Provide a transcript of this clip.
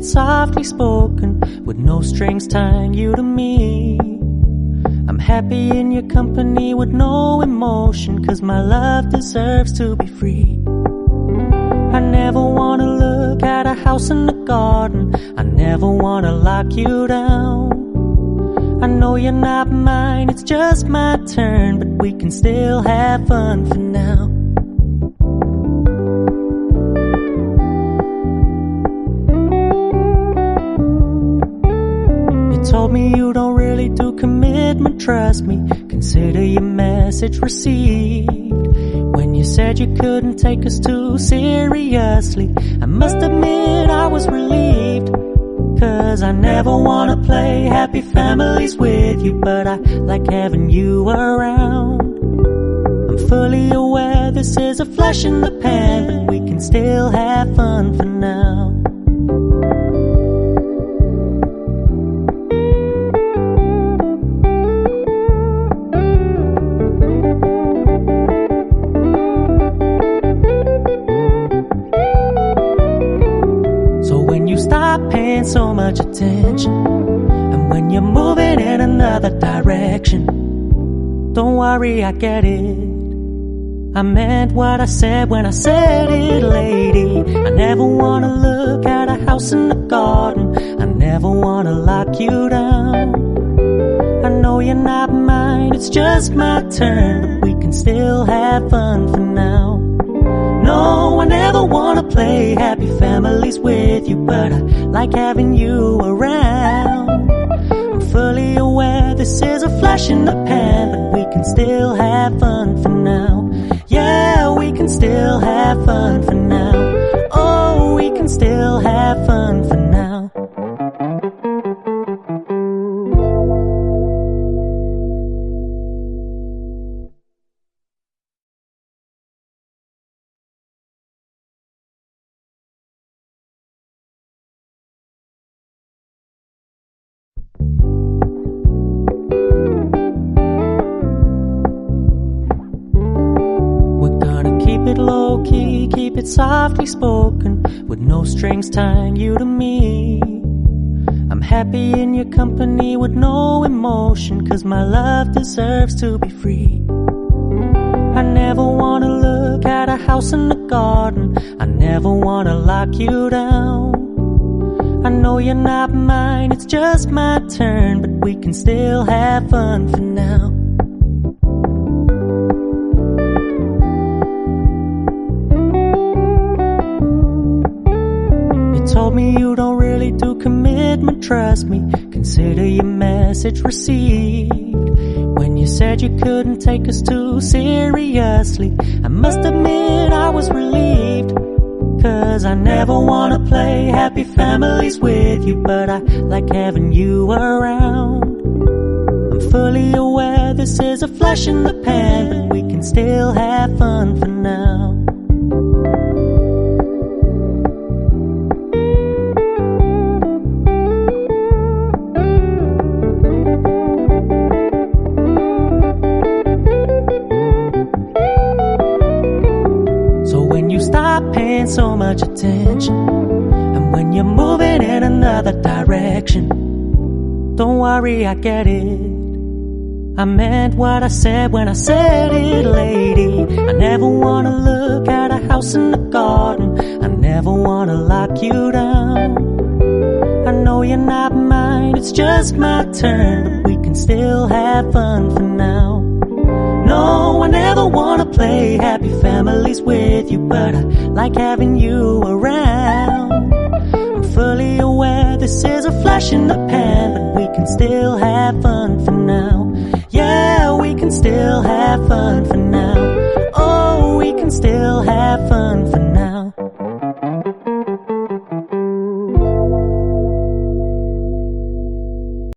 softly spoken, with no strings tying you to me. I'm happy in your company with no emotion, 'cause my love deserves to be free. I never wanna look at a house in the garden, I never wanna lock you down. I know you're not mine, it's just my turn, but we can still have fun for now. You told me you don't really do commitment, trust me, consider your message received. When you said you couldn't take us too seriously, I must admit I was relieved. 'Cause I never wanna play happy families with you, but I like having you around. I'm fully aware this is a flash in the pan, but we can still have fun for now. Stop paying so much attention, and when you're moving in another direction, don't worry, I get it. I meant what I said when I said it, lady. I never wanna look at a house in the garden, I never wanna lock you down. I know you're not mine, it's just my turn, but we can still have fun for now. No, I never wanna play happy families with you, but I like having you around. I'm fully aware this is a flash in the pan, but we can still have fun for now. Yeah, we can still have fun for now. Oh, we can still have fun for now. Low key, keep it softly spoken, with no strings tying you to me. I'm happy in your company with no emotion, 'cause my love deserves to be free. I never wanna look at a house in the garden, I never wanna lock you down. I know you're not mine, it's just my turn, but we can still have fun for now. Told me you don't really do commitment, trust me, consider your message received. When you said you couldn't take us too seriously, I must admit I was relieved. 'Cause I never wanna play happy families with you, but I like having you around. I'm fully aware this is a flash in the pan, but we can still have fun for now. Stop paying so much attention, and when you're moving in another direction, don't worry, I get it. I meant what I said when I said it, lady. I never wanna look at a house in the garden, I never wanna lock you down. I know you're not mine, it's just my turn, but we can still have fun for now. No, I never wanna play happy families with you, but I like having you around. I'm fully aware this is a flash in the pan, but we can still have fun for now. Yeah, we can still have fun for now. Oh, we can still have fun for now.